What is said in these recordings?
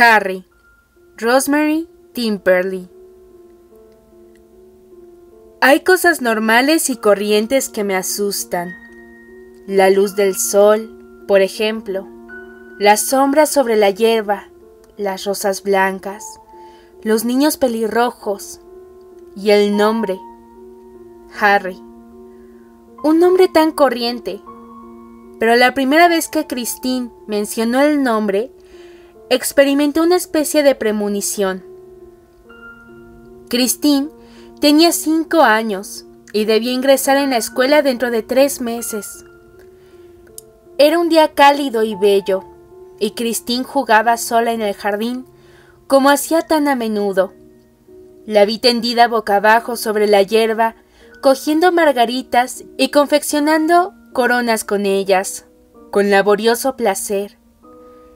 Harry, Rosemary Timperley. Hay cosas normales y corrientes que me asustan. La luz del sol, por ejemplo, las sombras sobre la hierba, las rosas blancas, los niños pelirrojos y el nombre, Harry. Un nombre tan corriente, pero la primera vez que Christine mencionó el nombre, experimenté una especie de premonición. Christine tenía 5 años y debía ingresar en la escuela dentro de 3 meses. Era un día cálido y bello, y Christine jugaba sola en el jardín, como hacía tan a menudo. La vi tendida boca abajo sobre la hierba, cogiendo margaritas y confeccionando coronas con ellas, con laborioso placer.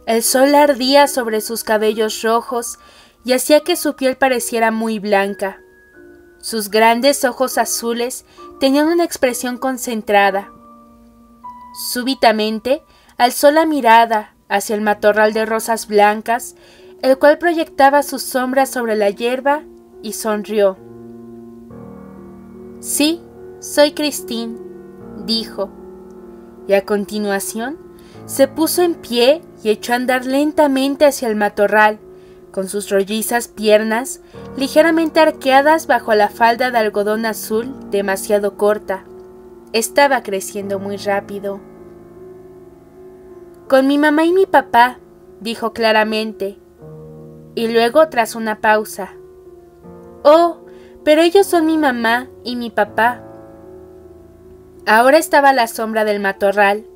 El sol ardía sobre sus cabellos rojos y hacía que su piel pareciera muy blanca. Sus grandes ojos azules tenían una expresión concentrada. Súbitamente alzó la mirada hacia el matorral de rosas blancas, el cual proyectaba sus sombras sobre la hierba, y sonrió. «Sí, soy Christine», dijo, y a continuación se puso en pie y echó a andar lentamente hacia el matorral, con sus rollizas piernas ligeramente arqueadas bajo la falda de algodón azul demasiado corta. Estaba creciendo muy rápido. «Con mi mamá y mi papá», dijo claramente, y luego, tras una pausa, «Oh, pero ellos son mi mamá y mi papá». Ahora estaba a la sombra del matorral.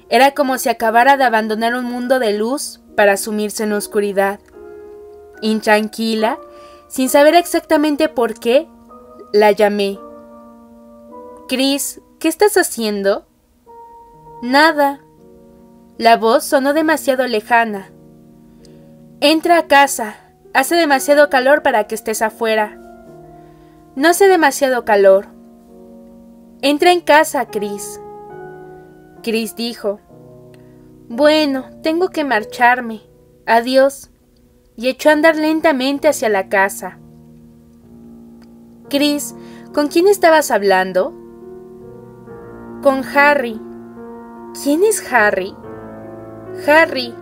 Era como si acabara de abandonar un mundo de luz para sumirse en la oscuridad. Intranquila, sin saber exactamente por qué, la llamé. «Chris, ¿qué estás haciendo?» «Nada». La voz sonó demasiado lejana. «Entra a casa. Hace demasiado calor para que estés afuera». «No hace demasiado calor». «Entra en casa, Chris». Chris dijo: «Bueno, tengo que marcharme. Adiós», y echó a andar lentamente hacia la casa. «Chris, ¿con quién estabas hablando?» «Con Harry». «¿Quién es Harry?» «Harry».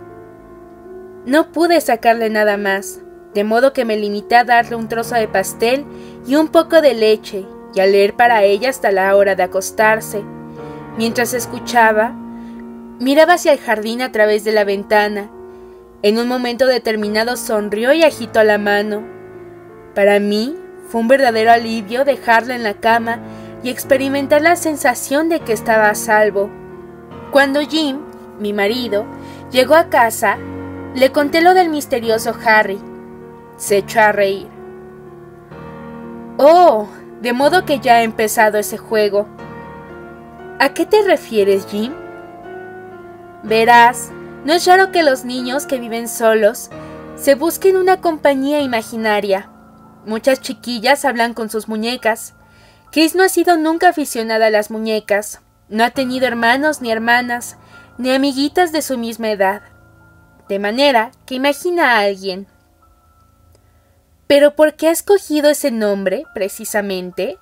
No pude sacarle nada más, de modo que me limité a darle un trozo de pastel y un poco de leche, y a leer para ella hasta la hora de acostarse. Mientras escuchaba, miraba hacia el jardín a través de la ventana. En un momento determinado sonrió y agitó la mano. Para mí fue un verdadero alivio dejarla en la cama y experimentar la sensación de que estaba a salvo. Cuando Jim, mi marido, llegó a casa, le conté lo del misterioso Harry. Se echó a reír. «Oh, de modo que ya ha empezado ese juego». «¿A qué te refieres, Jim?» «Verás, no es raro que los niños que viven solos se busquen una compañía imaginaria. Muchas chiquillas hablan con sus muñecas. Chris no ha sido nunca aficionada a las muñecas. No ha tenido hermanos ni hermanas, ni amiguitas de su misma edad. De manera que imagina a alguien». «¿Pero por qué ha escogido ese nombre, precisamente?»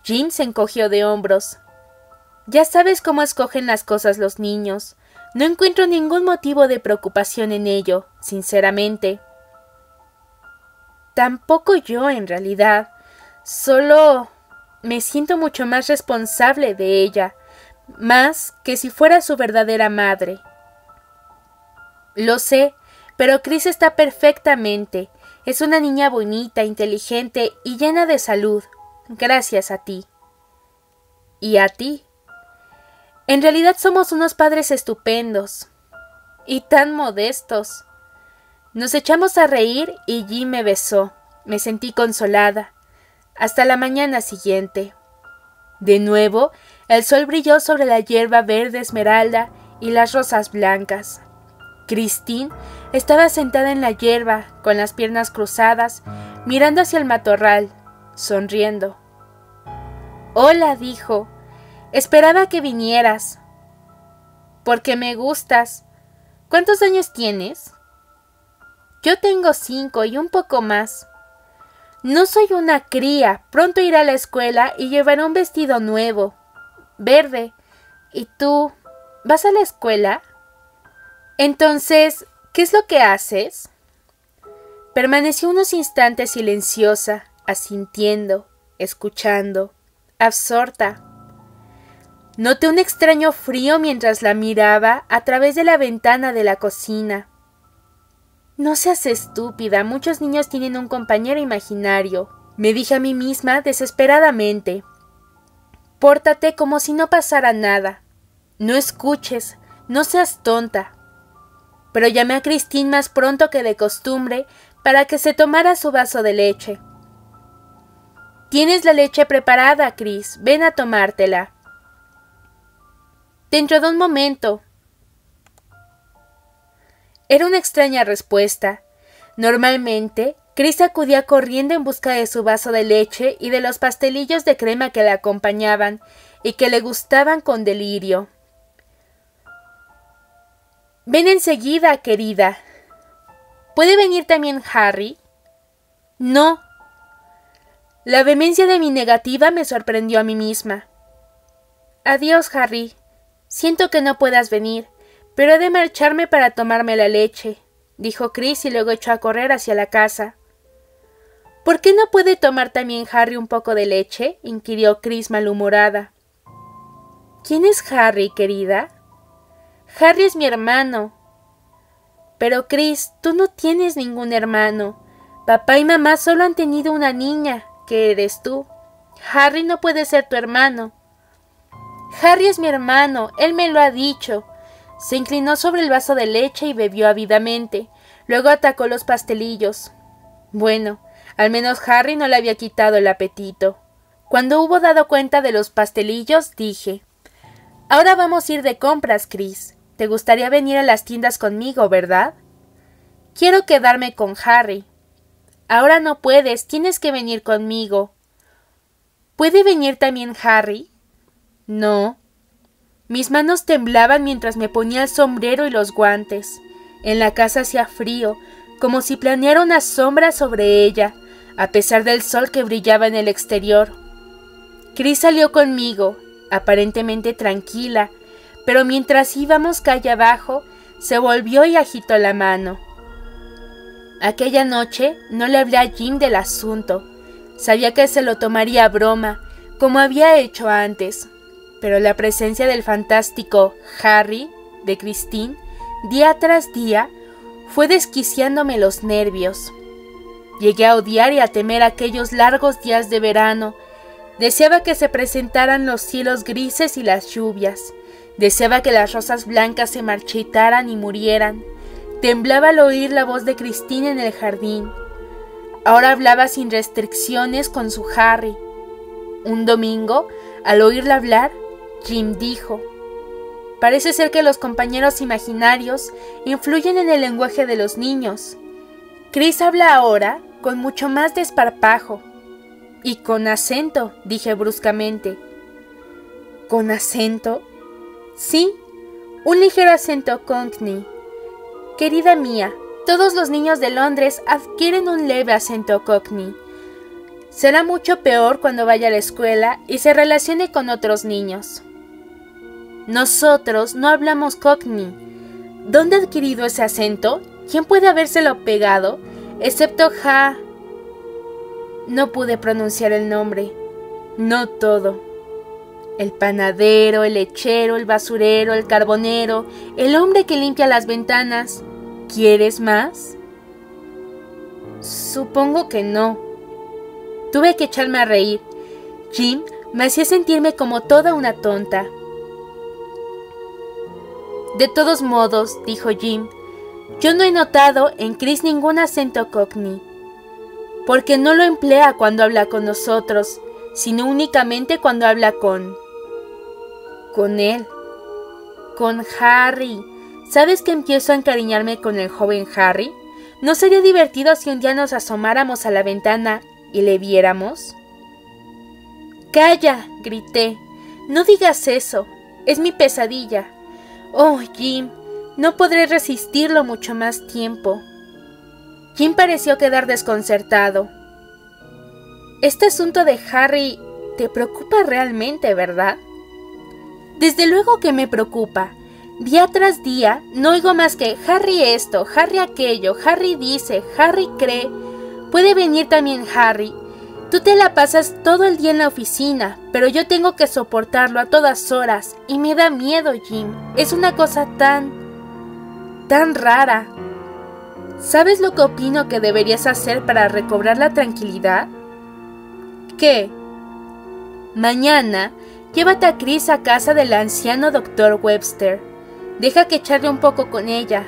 Jim se encogió de hombros. «Ya sabes cómo escogen las cosas los niños. No encuentro ningún motivo de preocupación en ello, sinceramente». «Tampoco yo, en realidad. Solo me siento mucho más responsable de ella, más que si fuera su verdadera madre». «Lo sé, pero Chris está perfectamente. Es una niña bonita, inteligente y llena de salud. gracias a ti. Y a ti. En realidad somos unos padres estupendos. Y tan modestos. Nos echamos a reír y Jim me besó. Me sentí consolada. Hasta la mañana siguiente. De nuevo, el sol brilló sobre la hierba verde esmeralda y las rosas blancas. Christine estaba sentada en la hierba, con las piernas cruzadas, mirando hacia el matorral, sonriendo. «Hola», dijo. «Esperaba que vinieras. Porque me gustas. ¿Cuántos años tienes?» «Yo tengo 5 y un poco más. No soy una cría. Pronto iré a la escuela y llevaré un vestido nuevo, verde. ¿Y tú? ¿Vas a la escuela?» «Entonces, ¿qué es lo que haces?» Permaneció unos instantes silenciosa, asintiendo, escuchando, absorta. Noté un extraño frío mientras la miraba a través de la ventana de la cocina. «No seas estúpida, muchos niños tienen un compañero imaginario», me dije a mí misma desesperadamente. «Pórtate como si no pasara nada. No escuches, no seas tonta». Pero llamé a Christine más pronto que de costumbre para que se tomara su vaso de leche. «Tienes la leche preparada, Chris. Ven a tomártela». «Dentro de un momento». Era una extraña respuesta. Normalmente, Chris acudía corriendo en busca de su vaso de leche y de los pastelillos de crema que le acompañaban y que le gustaban con delirio. «Ven enseguida, querida». «¿Puede venir también Harry?» «No». La vehemencia de mi negativa me sorprendió a mí misma. «Adiós, Harry. Siento que no puedas venir, pero he de marcharme para tomarme la leche», dijo Chris y luego echó a correr hacia la casa. «¿Por qué no puede tomar también Harry un poco de leche?», inquirió Chris malhumorada. «¿Quién es Harry, querida?» «Harry es mi hermano». «Pero, Chris, tú no tienes ningún hermano. Papá y mamá solo han tenido una niña, que eres tú. Harry no puede ser tu hermano». «Harry es mi hermano, él me lo ha dicho». Se inclinó sobre el vaso de leche y bebió ávidamente. Luego atacó los pastelillos. Bueno, al menos Harry no le había quitado el apetito. Cuando hubo dado cuenta de los pastelillos, dije: «Ahora vamos a ir de compras, Chris. ¿Te gustaría venir a las tiendas conmigo, verdad?» «Quiero quedarme con Harry». «Ahora no puedes, tienes que venir conmigo». «¿Puede venir también Harry?» «No». Mis manos temblaban mientras me ponía el sombrero y los guantes. En la casa hacía frío, como si planeara una sombra sobre ella, a pesar del sol que brillaba en el exterior. Chris salió conmigo, aparentemente tranquila, pero mientras íbamos calle abajo, se volvió y agitó la mano. Aquella noche no le hablé a Jim del asunto. Sabía que se lo tomaría a broma, como había hecho antes. Pero la presencia del fantástico Harry, de Christine, día tras día, fue desquiciándome los nervios. Llegué a odiar y a temer aquellos largos días de verano. Deseaba que se presentaran los cielos grises y las lluvias. Deseaba que las rosas blancas se marchitaran y murieran. Temblaba al oír la voz de Christine en el jardín. Ahora hablaba sin restricciones con su Harry. Un domingo, al oírla hablar, Jim dijo: «Parece ser que los compañeros imaginarios influyen en el lenguaje de los niños. Chris habla ahora con mucho más desparpajo». «Y con acento», dije bruscamente. «¿Con acento?» «Sí, un ligero acento cockney. Querida mía, todos los niños de Londres adquieren un leve acento cockney. Será mucho peor cuando vaya a la escuela y se relacione con otros niños». «Nosotros no hablamos cockney. ¿Dónde ha adquirido ese acento? ¿Quién puede habérselo pegado? Excepto No pude pronunciar el nombre. No todo. El panadero, el lechero, el basurero, el carbonero, el hombre que limpia las ventanas. ¿Quieres más?» «Supongo que no». Tuve que echarme a reír. Jim me hacía sentirme como toda una tonta. De todos modos, dijo Jim, yo no he notado en Chris ningún acento cockney, porque no lo emplea cuando habla con nosotros, sino únicamente cuando habla con él, con Harry. ¿Sabes que empiezo a encariñarme con el joven Harry? ¿No sería divertido si un día nos asomáramos a la ventana y le viéramos? ¡Calla!, grité. No digas eso. Es mi pesadilla. Oh, Jim, no podré resistirlo mucho más tiempo. Jim pareció quedar desconcertado. Este asunto de Harry te preocupa realmente, ¿verdad? Desde luego que me preocupa. Día tras día no oigo más que Harry esto, Harry aquello, Harry dice, Harry cree. Puede venir también Harry. Tú te la pasas todo el día en la oficina, pero yo tengo que soportarlo a todas horas y me da miedo, Jim. Es una cosa tan rara. ¿Sabes lo que opino que deberías hacer para recobrar la tranquilidad? ¿Qué? Mañana, llévate a Chris a casa del anciano Dr. Webster. Deja que charle un poco con ella.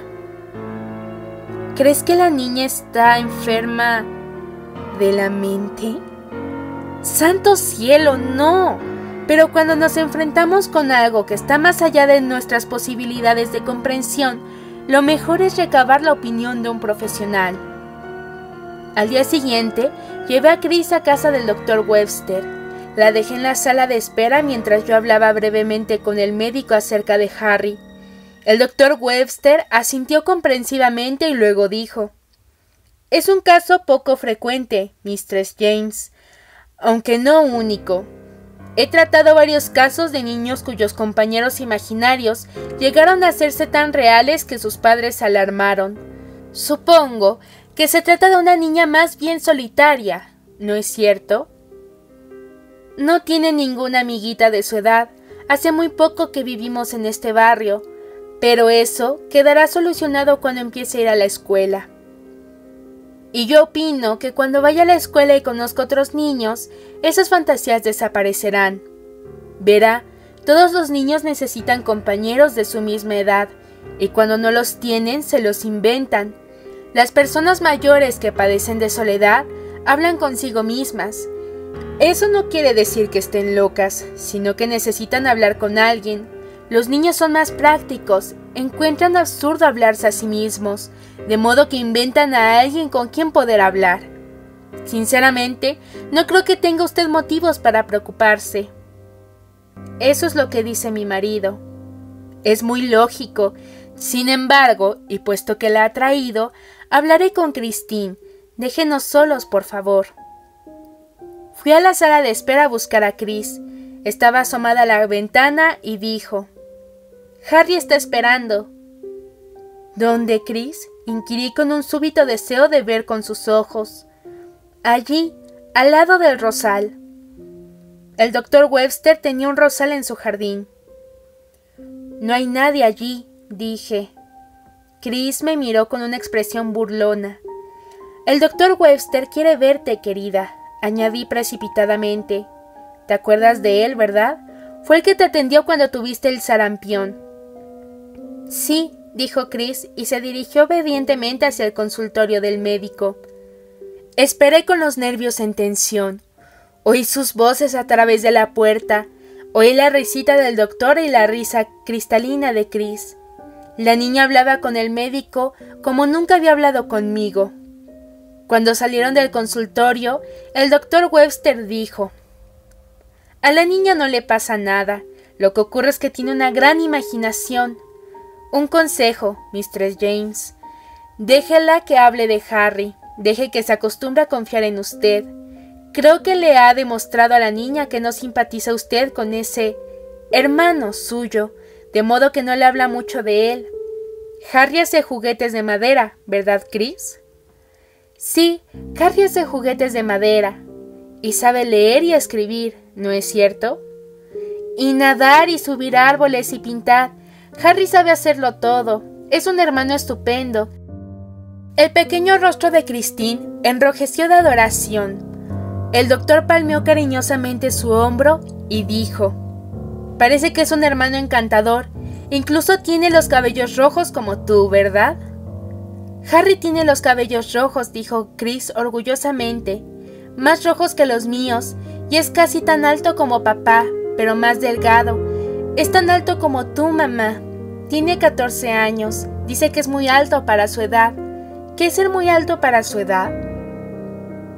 ¿Crees que la niña está enferma de la mente? ¡Santo cielo, no! Pero cuando nos enfrentamos con algo que está más allá de nuestras posibilidades de comprensión, lo mejor es recabar la opinión de un profesional. Al día siguiente, llevé a Chris a casa del Dr. Webster. La dejé en la sala de espera mientras yo hablaba brevemente con el médico acerca de Harry. El Dr. Webster asintió comprensivamente y luego dijo: «Es un caso poco frecuente, Mistress James, aunque no único. He tratado varios casos de niños cuyos compañeros imaginarios llegaron a hacerse tan reales que sus padres se alarmaron. Supongo que se trata de una niña más bien solitaria, ¿no es cierto? No tiene ninguna amiguita de su edad. Hace muy poco que vivimos en este barrio, pero eso quedará solucionado cuando empiece a ir a la escuela. Y yo opino que cuando vaya a la escuela y conozca otros niños, esas fantasías desaparecerán. Verá, todos los niños necesitan compañeros de su misma edad, y cuando no los tienen, se los inventan. Las personas mayores que padecen de soledad hablan consigo mismas. Eso no quiere decir que estén locas, sino que necesitan hablar con alguien. Los niños son más prácticos, encuentran absurdo hablarse a sí mismos, de modo que inventan a alguien con quien poder hablar. Sinceramente, no creo que tenga usted motivos para preocuparse». Eso es lo que dice mi marido. Es muy lógico. Sin embargo, y puesto que la ha traído, hablaré con Christine. Déjenos solos, por favor. Fui a la sala de espera a buscar a Chris. Estaba asomada a la ventana y dijo: «Harry está esperando». «¿Dónde, Chris?», inquirí con un súbito deseo de ver con sus ojos. «Allí, al lado del rosal». El Dr. Webster tenía un rosal en su jardín. «No hay nadie allí», dije. Chris me miró con una expresión burlona. «El Dr. Webster quiere verte, querida», añadí precipitadamente. «¿Te acuerdas de él, verdad? Fue el que te atendió cuando tuviste el sarampión». «Sí», dijo Chris y se dirigió obedientemente hacia el consultorio del médico. Esperé con los nervios en tensión. Oí sus voces a través de la puerta. Oí la risita del doctor y la risa cristalina de Chris. La niña hablaba con el médico como nunca había hablado conmigo. Cuando salieron del consultorio, el doctor Webster dijo: «A la niña no le pasa nada. Lo que ocurre es que tiene una gran imaginación. Un consejo, Mistress James. Déjela que hable de Harry. Deje que se acostumbre a confiar en usted. Creo que le ha demostrado a la niña que no simpatiza usted con ese hermano suyo, de modo que no le habla mucho de él. Harry hace juguetes de madera, ¿verdad, Chris?» «Sí, Harry hace juguetes de madera. Y sabe leer y escribir, ¿no es cierto? Y nadar y subir árboles y pintar. Harry sabe hacerlo todo. Es un hermano estupendo». El pequeño rostro de Christine enrojeció de adoración. El doctor palmeó cariñosamente su hombro y dijo: «Parece que es un hermano encantador. Incluso tiene los cabellos rojos como tú, ¿verdad?» «Harry tiene los cabellos rojos», dijo Chris orgullosamente, «más rojos que los míos, y es casi tan alto como papá, pero más delgado. Es tan alto como tú, mamá. Tiene 14 años. Dice que es muy alto para su edad». «¿Qué es ser muy alto para su edad?»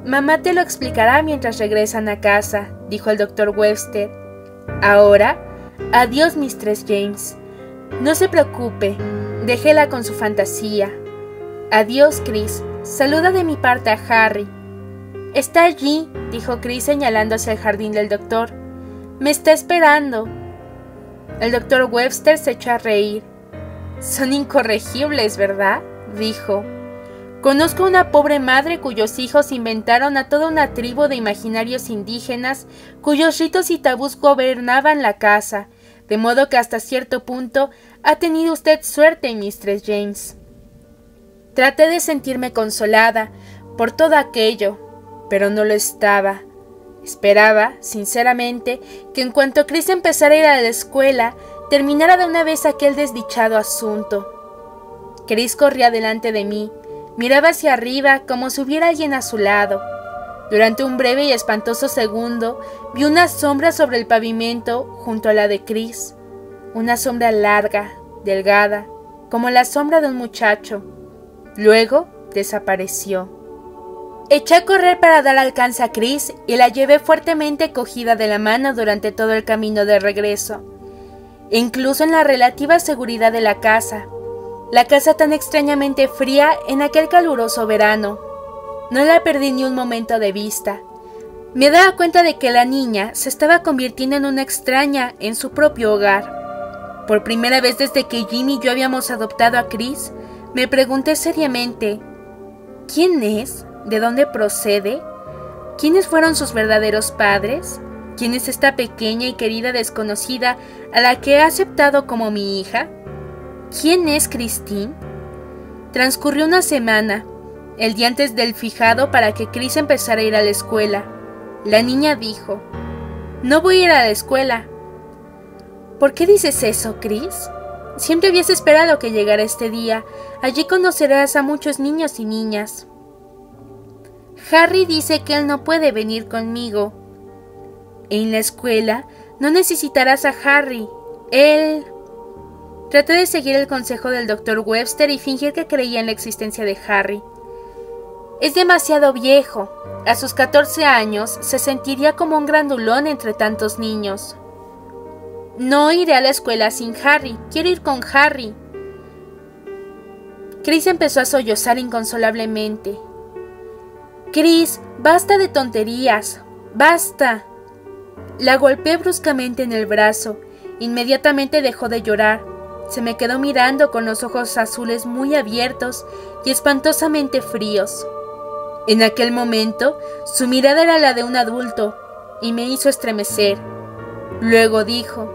«Mamá te lo explicará mientras regresan a casa», dijo el doctor Webster. «Ahora, adiós, Mistress James. No se preocupe, déjela con su fantasía. Adiós, Chris. Saluda de mi parte a Harry». «Está allí», dijo Chris señalando hacia el jardín del doctor. «Me está esperando». El doctor Webster se echó a reír. «Son incorregibles, ¿verdad?», dijo. «Conozco una pobre madre cuyos hijos inventaron a toda una tribu de imaginarios indígenas cuyos ritos y tabús gobernaban la casa, de modo que hasta cierto punto ha tenido usted suerte, Mistress James». Traté de sentirme consolada por todo aquello, pero no lo estaba. Esperaba, sinceramente, que en cuanto Chris empezara a ir a la escuela, terminara de una vez aquel desdichado asunto. Chris corría delante de mí, miraba hacia arriba como si hubiera alguien a su lado. Durante un breve y espantoso segundo, vi una sombra sobre el pavimento junto a la de Chris. Una sombra larga, delgada, como la sombra de un muchacho. Luego desapareció. Eché a correr para dar alcance a Chris y la llevé fuertemente cogida de la mano durante todo el camino de regreso. Incluso en la relativa seguridad de la casa tan extrañamente fría en aquel caluroso verano. No la perdí ni un momento de vista. Me daba cuenta de que la niña se estaba convirtiendo en una extraña en su propio hogar. Por primera vez desde que Jim y yo habíamos adoptado a Chris, me pregunté seriamente: ¿quién es? ¿De dónde procede? ¿Quiénes fueron sus verdaderos padres? ¿Quién es esta pequeña y querida desconocida a la que he aceptado como mi hija? ¿Quién es Christine? Transcurrió una semana, el día antes del fijado para que Chris empezara a ir a la escuela. La niña dijo: «No voy a ir a la escuela». «¿Por qué dices eso, Chris? Siempre habías esperado que llegara este día. Allí conocerás a muchos niños y niñas». «Harry dice que él no puede venir conmigo». «En la escuela no necesitarás a Harry. Él...» Traté de seguir el consejo del doctor Webster y fingir que creía en la existencia de Harry. «Es demasiado viejo. A sus 14 años se sentiría como un grandulón entre tantos niños». «No iré a la escuela sin Harry. Quiero ir con Harry». Chris empezó a sollozar inconsolablemente. «Chris, basta de tonterías. Basta». La golpeé bruscamente en el brazo. Inmediatamente dejó de llorar. Se me quedó mirando con los ojos azules muy abiertos y espantosamente fríos. En aquel momento, su mirada era la de un adulto y me hizo estremecer. Luego dijo: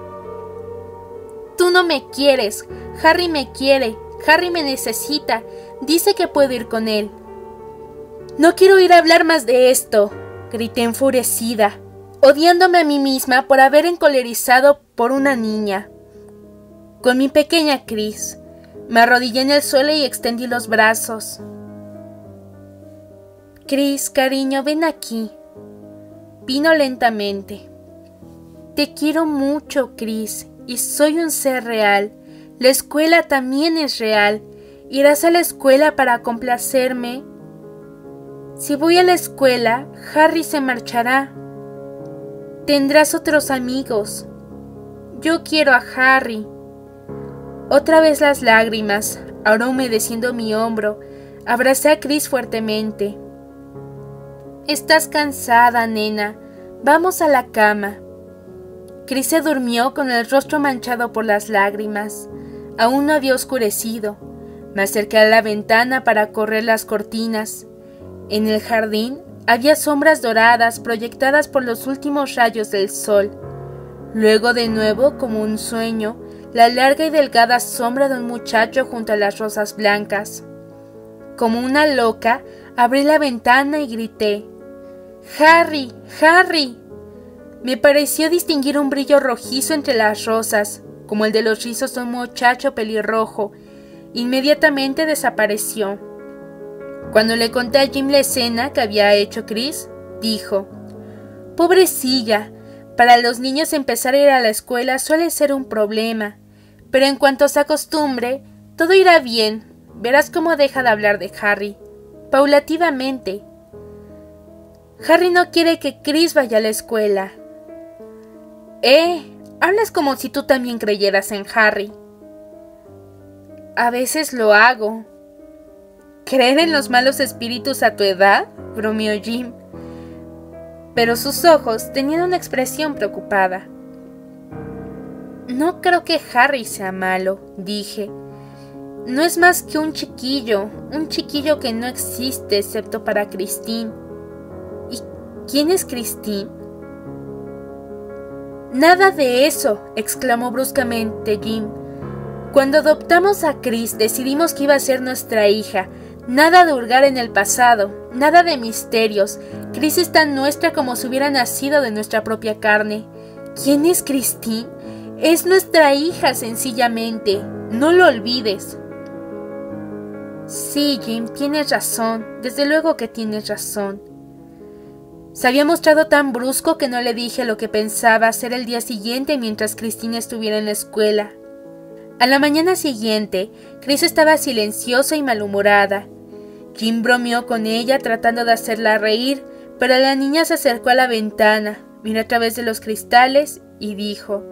«Tú no me quieres. Harry me quiere. Harry me necesita. Dice que puedo ir con él». «No quiero oír hablar más de esto», grité enfurecida, odiándome a mí misma por haber encolerizado por una niña. Con mi pequeña Chris, me arrodillé en el suelo y extendí los brazos. «Chris, cariño, ven aquí». Vino lentamente. «Te quiero mucho, Chris, y soy un ser real. La escuela también es real. ¿Irás a la escuela para complacerme?» «Si voy a la escuela, Harry se marchará. Tendrás otros amigos. Yo quiero a Harry». Otra vez las lágrimas, ahora humedeciendo mi hombro, abracé a Chris fuertemente. «Estás cansada, nena. Vamos a la cama». Chris se durmió con el rostro manchado por las lágrimas. Aún no había oscurecido. Me acerqué a la ventana para correr las cortinas. En el jardín había sombras doradas proyectadas por los últimos rayos del sol. Luego de nuevo, como un sueño, la larga y delgada sombra de un muchacho junto a las rosas blancas. Como una loca, abrí la ventana y grité: ¡Harry! ¡Harry! Me pareció distinguir un brillo rojizo entre las rosas, como el de los rizos de un muchacho pelirrojo. Inmediatamente desapareció. Cuando le conté a Jim la escena que había hecho Chris, dijo: «Pobrecilla, para los niños empezar a ir a la escuela suele ser un problema, pero en cuanto se acostumbre, todo irá bien. Verás cómo deja de hablar de Harry, paulativamente. Harry no quiere que Chris vaya a la escuela». Hablas como si tú también creyeras en Harry. A veces lo hago. ¿Creer en los malos espíritus a tu edad?, bromeó Jim. Pero sus ojos tenían una expresión preocupada. No creo que Harry sea malo, dije. No es más que un chiquillo que no existe excepto para Christine. ¿Y quién es Christine? Nada de eso, exclamó bruscamente Jim. Cuando adoptamos a Chris decidimos que iba a ser nuestra hija. Nada de hurgar en el pasado, nada de misterios. Chris es tan nuestra como si hubiera nacido de nuestra propia carne. ¿Quién es Christine? Es nuestra hija, sencillamente. No lo olvides. Sí, Jim, tienes razón. Desde luego que tienes razón. Se había mostrado tan brusco que no le dije lo que pensaba hacer el día siguiente mientras Christine estuviera en la escuela. A la mañana siguiente, Chris estaba silenciosa y malhumorada. Jim bromeó con ella tratando de hacerla reír, pero la niña se acercó a la ventana, miró a través de los cristales y dijo: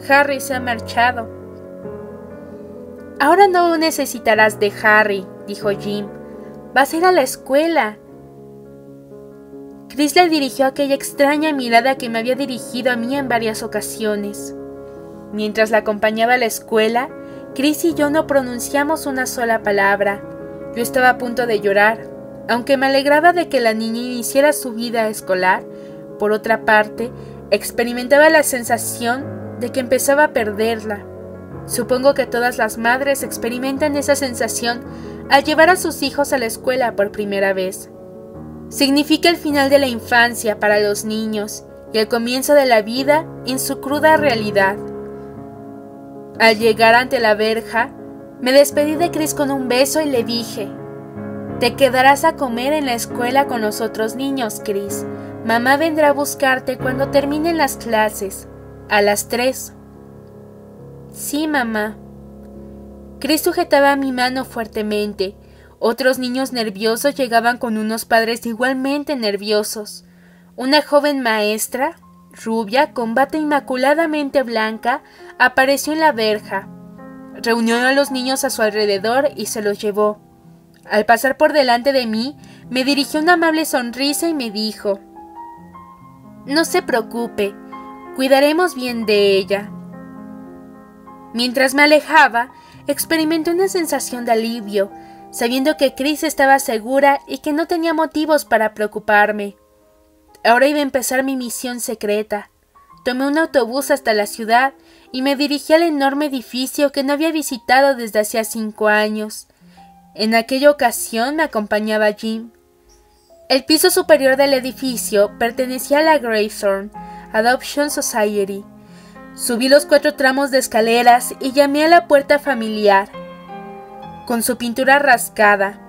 «Harry se ha marchado». «Ahora no necesitarás de Harry», dijo Jim. «Vas a ir a la escuela». Chris le dirigió aquella extraña mirada que me había dirigido a mí en varias ocasiones. Mientras la acompañaba a la escuela, Chris y yo no pronunciamos una sola palabra. Yo estaba a punto de llorar, aunque me alegraba de que la niña iniciara su vida escolar. Por otra parte, experimentaba la sensación de que empezaba a perderla. Supongo que todas las madres experimentan esa sensación al llevar a sus hijos a la escuela por primera vez. Significa el final de la infancia para los niños y el comienzo de la vida en su cruda realidad. Al llegar ante la verja, me despedí de Chris con un beso y le dije: «Te quedarás a comer en la escuela con los otros niños, Chris. Mamá vendrá a buscarte cuando terminen las clases, a las 3». «Sí, mamá». Chris sujetaba mi mano fuertemente. Otros niños nerviosos llegaban con unos padres igualmente nerviosos. Una joven maestra, rubia, con bata inmaculadamente blanca, apareció en la verja. Reunió a los niños a su alrededor y se los llevó. Al pasar por delante de mí, me dirigió una amable sonrisa y me dijo: «No se preocupe, cuidaremos bien de ella». Mientras me alejaba, experimenté una sensación de alivio, sabiendo que Chris estaba segura y que no tenía motivos para preocuparme. Ahora iba a empezar mi misión secreta. Tomé un autobús hasta la ciudad y me dirigí al enorme edificio que no había visitado desde hacía 5 años. En aquella ocasión me acompañaba Jim. El piso superior del edificio pertenecía a la Greythorn Adoption Society. Subí los 4 tramos de escaleras y llamé a la puerta familiar. Con su pintura rascada,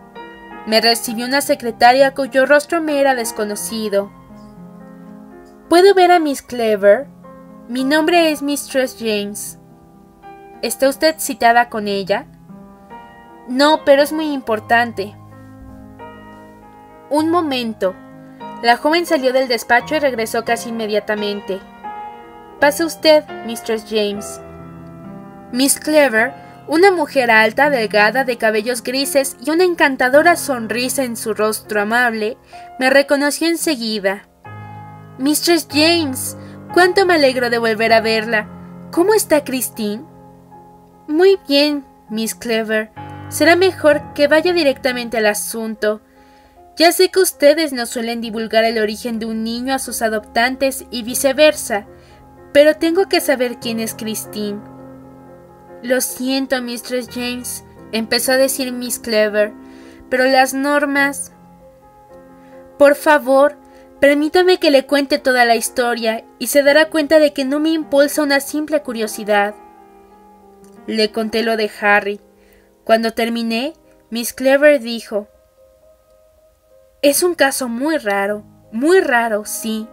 me recibió una secretaria cuyo rostro me era desconocido. «¿Puedo ver a Miss Cleaver? Mi nombre es Mistress James». «¿Está usted citada con ella?» «No, pero es muy importante». «Un momento». La joven salió del despacho y regresó casi inmediatamente. «Pase usted, Mistress James». Miss Cleaver, una mujer alta, delgada, de cabellos grises y una encantadora sonrisa en su rostro amable, me reconoció enseguida. «Mistress James, cuánto me alegro de volver a verla. ¿Cómo está Christine?» «Muy bien, Miss Cleaver. Será mejor que vaya directamente al asunto. Ya sé que ustedes no suelen divulgar el origen de un niño a sus adoptantes y viceversa, pero tengo que saber quién es Christine». «Lo siento, Mistress James», empezó a decir Miss Cleaver, «pero las normas...» Por favor, permítame que le cuente toda la historia y se dará cuenta de que no me impulsa una simple curiosidad. Le conté lo de Harry. Cuando terminé, Miss Cleaver dijo: «Es un caso muy raro, sí.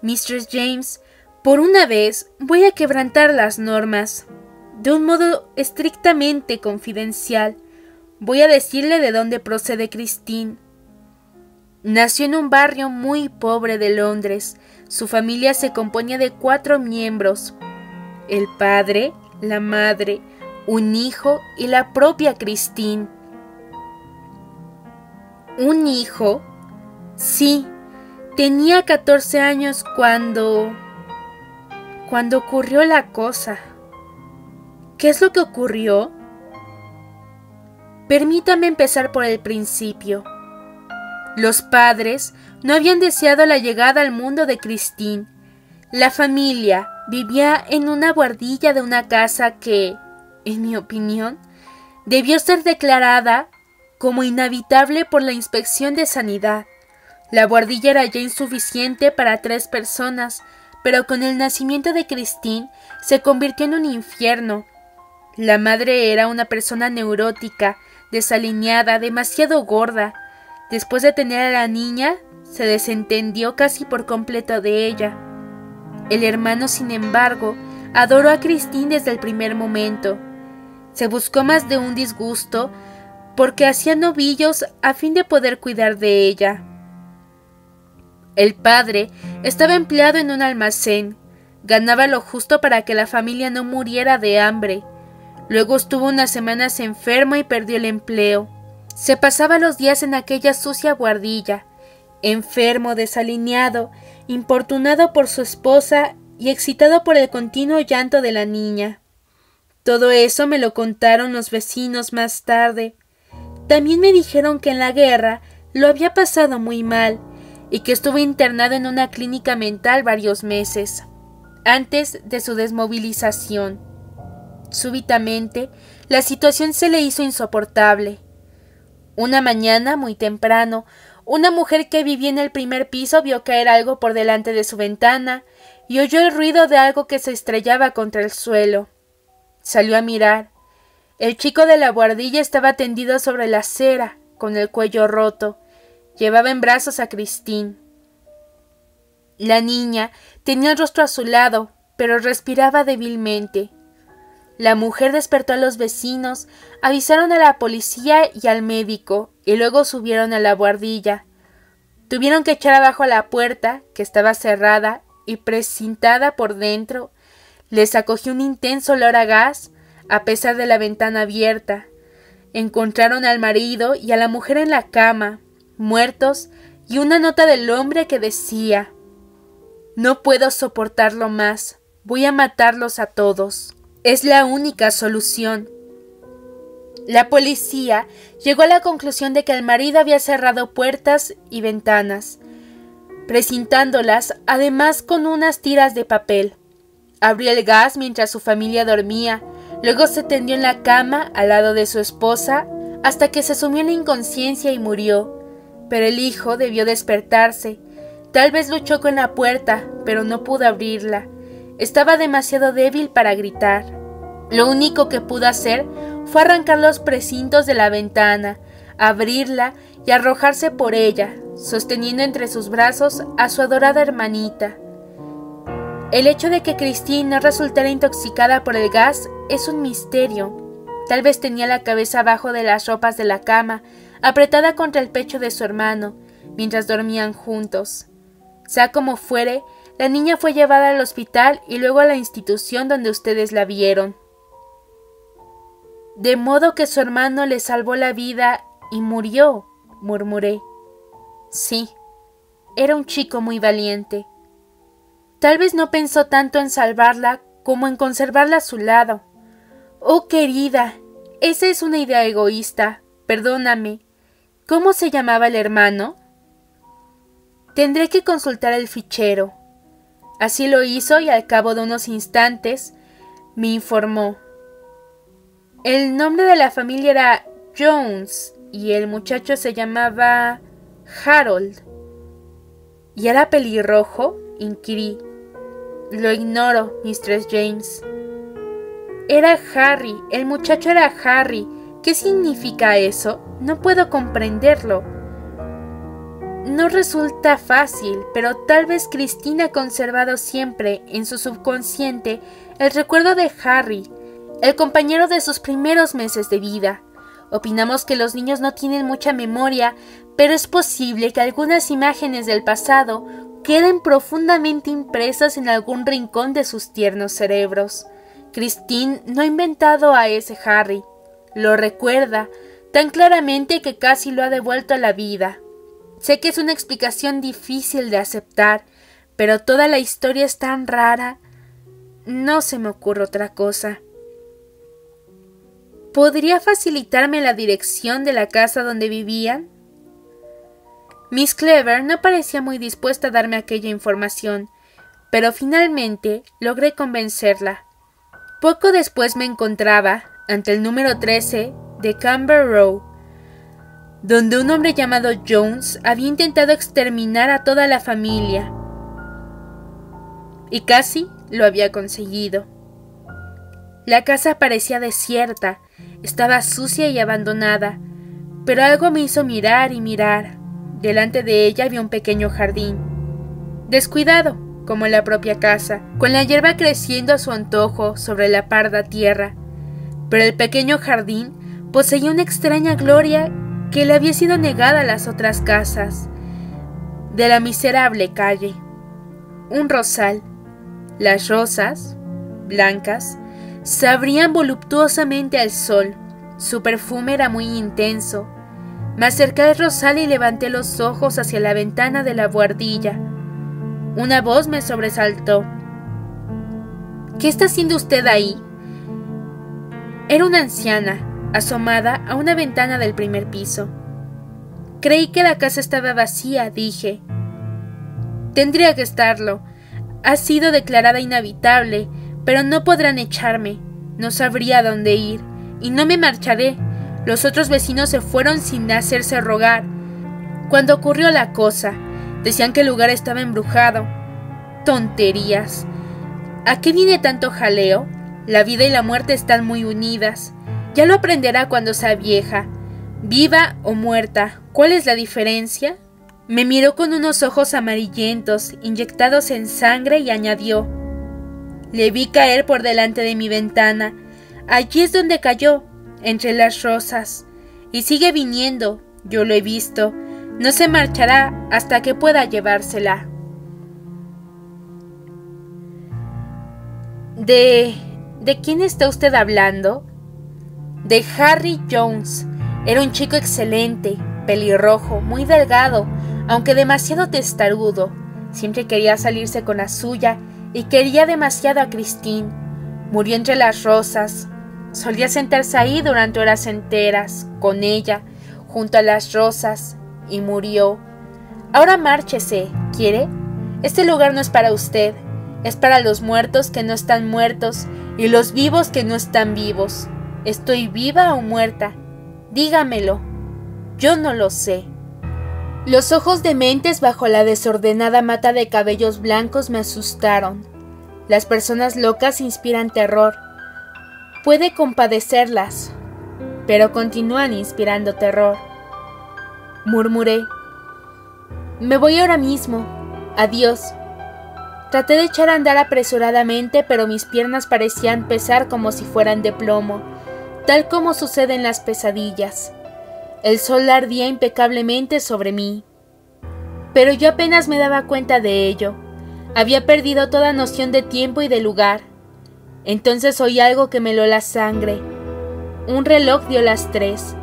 Mr. James, por una vez voy a quebrantar las normas. De un modo estrictamente confidencial, voy a decirle de dónde procede Christine. Nació en un barrio muy pobre de Londres. Su familia se componía de 4 miembros: el padre, la madre, un hijo y la propia Christine». ¿Un hijo? Sí, tenía 14 años cuando ocurrió la cosa. ¿Qué es lo que ocurrió? Permítame empezar por el principio. Los padres no habían deseado la llegada al mundo de Christine. La familia vivía en una buhardilla de una casa que, en mi opinión, debió ser declarada como inhabitable por la inspección de sanidad. La buhardilla era ya insuficiente para 3 personas, pero con el nacimiento de Christine se convirtió en un infierno. La madre era una persona neurótica, desalineada, demasiado gorda. Después de tener a la niña, se desentendió casi por completo de ella. El hermano, sin embargo, adoró a Christine desde el primer momento. Se buscó más de un disgusto porque hacía novillos a fin de poder cuidar de ella. El padre estaba empleado en un almacén. Ganaba lo justo para que la familia no muriera de hambre. Luego estuvo unas semanas enfermo y perdió el empleo. Se pasaba los días en aquella sucia buhardilla, enfermo, desalineado, importunado por su esposa y excitado por el continuo llanto de la niña. Todo eso me lo contaron los vecinos más tarde. También me dijeron que en la guerra lo había pasado muy mal y que estuvo internado en una clínica mental varios meses, antes de su desmovilización. Súbitamente, la situación se le hizo insoportable. Una mañana, muy temprano, una mujer que vivía en el primer piso vio caer algo por delante de su ventana y oyó el ruido de algo que se estrellaba contra el suelo. Salió a mirar. El chico de la buhardilla estaba tendido sobre la acera, con el cuello roto. Llevaba en brazos a Christine. La niña tenía el rostro azulado, pero respiraba débilmente. La mujer despertó a los vecinos, avisaron a la policía y al médico, y luego subieron a la buhardilla. Tuvieron que echar abajo la puerta, que estaba cerrada y precintada por dentro. Les acogió un intenso olor a gas, a pesar de la ventana abierta. Encontraron al marido y a la mujer en la cama, muertos, y una nota del hombre que decía: «No puedo soportarlo más, voy a matarlos a todos. Es la única solución». La policía llegó a la conclusión de que el marido había cerrado puertas y ventanas, precintándolas además con unas tiras de papel. Abrió el gas mientras su familia dormía. Luego se tendió en la cama al lado de su esposa hasta que se sumió en la inconsciencia y murió. Pero el hijo debió despertarse. Tal vez luchó con la puerta, pero no pudo abrirla. Estaba demasiado débil para gritar. Lo único que pudo hacer fue arrancar los precintos de la ventana, abrirla y arrojarse por ella, sosteniendo entre sus brazos a su adorada hermanita. El hecho de que Christine no resultara intoxicada por el gas es un misterio. Tal vez tenía la cabeza abajo de las ropas de la cama, apretada contra el pecho de su hermano, mientras dormían juntos. Sea como fuere, la niña fue llevada al hospital y luego a la institución donde ustedes la vieron. «De modo que su hermano le salvó la vida y murió», murmuré. «Sí, era un chico muy valiente». Tal vez no pensó tanto en salvarla como en conservarla a su lado. «Oh, querida, esa es una idea egoísta. Perdóname. ¿Cómo se llamaba el hermano?» «Tendré que consultar el fichero». Así lo hizo y al cabo de unos instantes me informó. El nombre de la familia era Jones y el muchacho se llamaba Harold. ¿Y era pelirrojo?, inquirí. Lo ignoro, Mistress James. Era Harry, el muchacho era Harry. ¿Qué significa eso? No puedo comprenderlo. No resulta fácil, pero tal vez Christine ha conservado siempre en su subconsciente el recuerdo de Harry, el compañero de sus primeros meses de vida. Opinamos que los niños no tienen mucha memoria, pero es posible que algunas imágenes del pasado queden profundamente impresas en algún rincón de sus tiernos cerebros. Christine no ha inventado a ese Harry. Lo recuerda tan claramente que casi lo ha devuelto a la vida. Sé que es una explicación difícil de aceptar, pero toda la historia es tan rara. No se me ocurre otra cosa. ¿Podría facilitarme la dirección de la casa donde vivían? Miss Cleaver no parecía muy dispuesta a darme aquella información, pero finalmente logré convencerla. Poco después me encontraba ante el número 13 de Camber Row, donde un hombre llamado Jones había intentado exterminar a toda la familia. Y casi lo había conseguido. La casa parecía desierta, estaba sucia y abandonada, pero algo me hizo mirar y mirar. Delante de ella había un pequeño jardín, descuidado, como la propia casa, con la hierba creciendo a su antojo sobre la parda tierra. Pero el pequeño jardín poseía una extraña gloria que le había sido negada a las otras casas de la miserable calle. Un rosal. Las rosas, blancas, se abrían voluptuosamente al sol. Su perfume era muy intenso. Me acerqué al rosal y levanté los ojos hacia la ventana de la buhardilla. Una voz me sobresaltó. ¿Qué está haciendo usted ahí? Era una anciana, asomada a una ventana del primer piso. Creí que la casa estaba vacía, dije. Tendría que estarlo. Ha sido declarada inhabitable, pero no podrán echarme. No sabría dónde ir, y no me marcharé. Los otros vecinos se fueron sin hacerse rogar. Cuando ocurrió la cosa, decían que el lugar estaba embrujado. Tonterías. ¿A qué viene tanto jaleo? La vida y la muerte están muy unidas. Ya lo aprenderá cuando sea vieja. Viva o muerta, ¿cuál es la diferencia? Me miró con unos ojos amarillentos, inyectados en sangre, y añadió: le vi caer por delante de mi ventana. Allí es donde cayó, entre las rosas. Y sigue viniendo, yo lo he visto. No se marchará hasta que pueda llevársela. ¿De quién está usted hablando? De Harry Jones. Era un chico excelente, pelirrojo, muy delgado, aunque demasiado testarudo. Siempre quería salirse con la suya y quería demasiado a Christine. Murió entre las rosas. Solía sentarse ahí durante horas enteras, con ella, junto a las rosas, y murió. Ahora márchese, ¿quiere? Este lugar no es para usted, es para los muertos que no están muertos y los vivos que no están vivos. ¿Estoy viva o muerta? Dígamelo. Yo no lo sé. Los ojos dementes bajo la desordenada mata de cabellos blancos me asustaron. Las personas locas inspiran terror. Puede compadecerlas, pero continúan inspirando terror. Murmuré. Me voy ahora mismo. Adiós. Traté de echar a andar apresuradamente, pero mis piernas parecían pesar como si fueran de plomo, tal como sucede en las pesadillas. El sol ardía impecablemente sobre mí, pero yo apenas me daba cuenta de ello. Había perdido toda noción de tiempo y de lugar. Entonces oí algo que me heló la sangre. Un reloj dio las 3.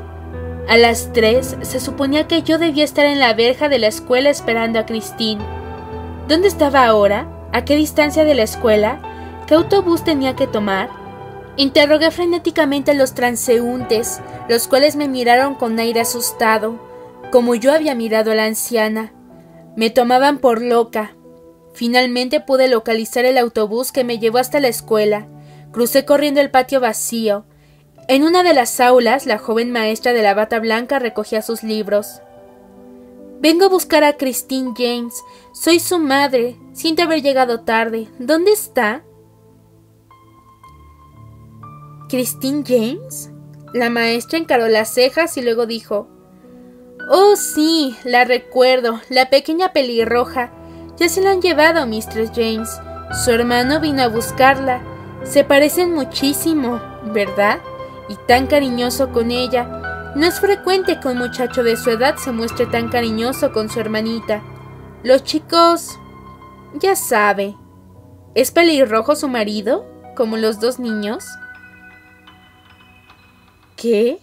A las 3 se suponía que yo debía estar en la verja de la escuela esperando a Christine. ¿Dónde estaba ahora? ¿A qué distancia de la escuela? ¿Qué autobús tenía que tomar? Interrogué frenéticamente a los transeúntes, los cuales me miraron con aire asustado, como yo había mirado a la anciana. Me tomaban por loca. Finalmente pude localizar el autobús que me llevó hasta la escuela. Crucé corriendo el patio vacío. En una de las aulas, la joven maestra de la bata blanca recogía sus libros. Vengo a buscar a Christine James. Soy su madre. Siento haber llegado tarde. ¿Dónde está? ¿Christine James? La maestra encaró las cejas y luego dijo: Oh, sí, la recuerdo, la pequeña pelirroja. Ya se la han llevado, Mistress James. Su hermano vino a buscarla. Se parecen muchísimo, ¿verdad? Y tan cariñoso con ella. No es frecuente que un muchacho de su edad se muestre tan cariñoso con su hermanita. Los chicos... ya sabe. ¿Es pelirrojo su marido? ¿Como los dos niños? ¿Qué?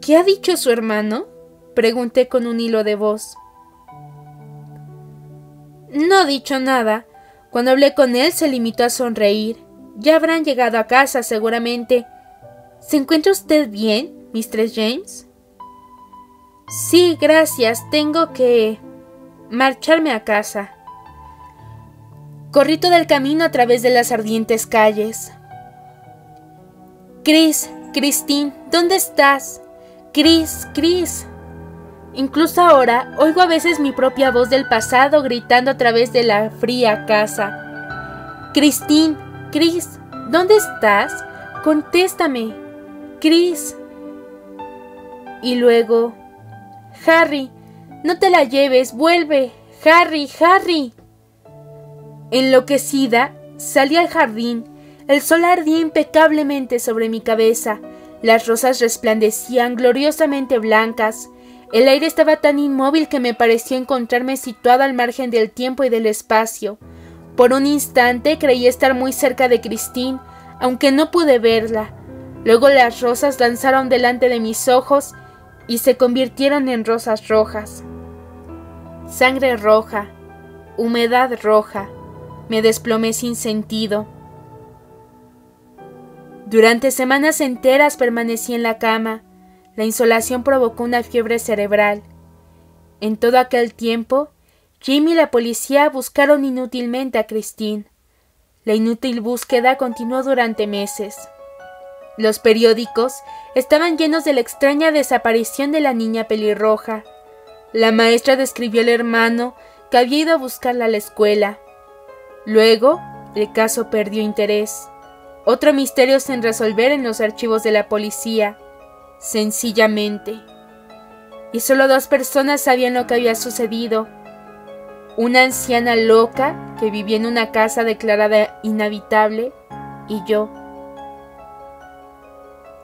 ¿Qué ha dicho su hermano? Pregunté con un hilo de voz. No ha dicho nada. Cuando hablé con él se limitó a sonreír. Ya habrán llegado a casa, seguramente. ¿Se encuentra usted bien, Mistress James? Sí, gracias. Tengo que marcharme a casa. Corrí todo el camino a través de las ardientes calles. Christine, ¿dónde estás? Chris. Incluso ahora oigo a veces mi propia voz del pasado gritando a través de la fría casa. Christine, Chris, ¿dónde estás? Contéstame, Chris. Y luego, Harry, no te la lleves, vuelve, Harry. Enloquecida, salí al jardín. El sol ardía impecablemente sobre mi cabeza. Las rosas resplandecían gloriosamente blancas. El aire estaba tan inmóvil que me pareció encontrarme situada al margen del tiempo y del espacio. Por un instante creí estar muy cerca de Christine, aunque no pude verla. Luego las rosas danzaron delante de mis ojos y se convirtieron en rosas rojas. Sangre roja, humedad roja. Me desplomé sin sentido. Durante semanas enteras permanecí en la cama. La insolación provocó una fiebre cerebral. En todo aquel tiempo, Jim y la policía buscaron inútilmente a Christine. La inútil búsqueda continuó durante meses. Los periódicos estaban llenos de la extraña desaparición de la niña pelirroja. La maestra describió al hermano que había ido a buscarla a la escuela. Luego, el caso perdió interés. Otro misterio sin resolver en los archivos de la policía, sencillamente. Y solo 2 personas sabían lo que había sucedido. Una anciana loca que vivía en una casa declarada inhabitable y yo.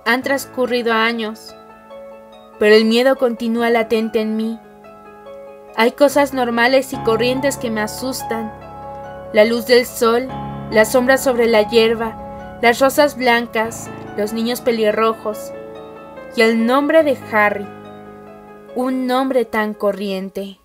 Han transcurrido años, pero el miedo continúa latente en mí. Hay cosas normales y corrientes que me asustan. La luz del sol, las sombras sobre la hierba, las rosas blancas, los niños pelirrojos y el nombre de Harry, un nombre tan corriente.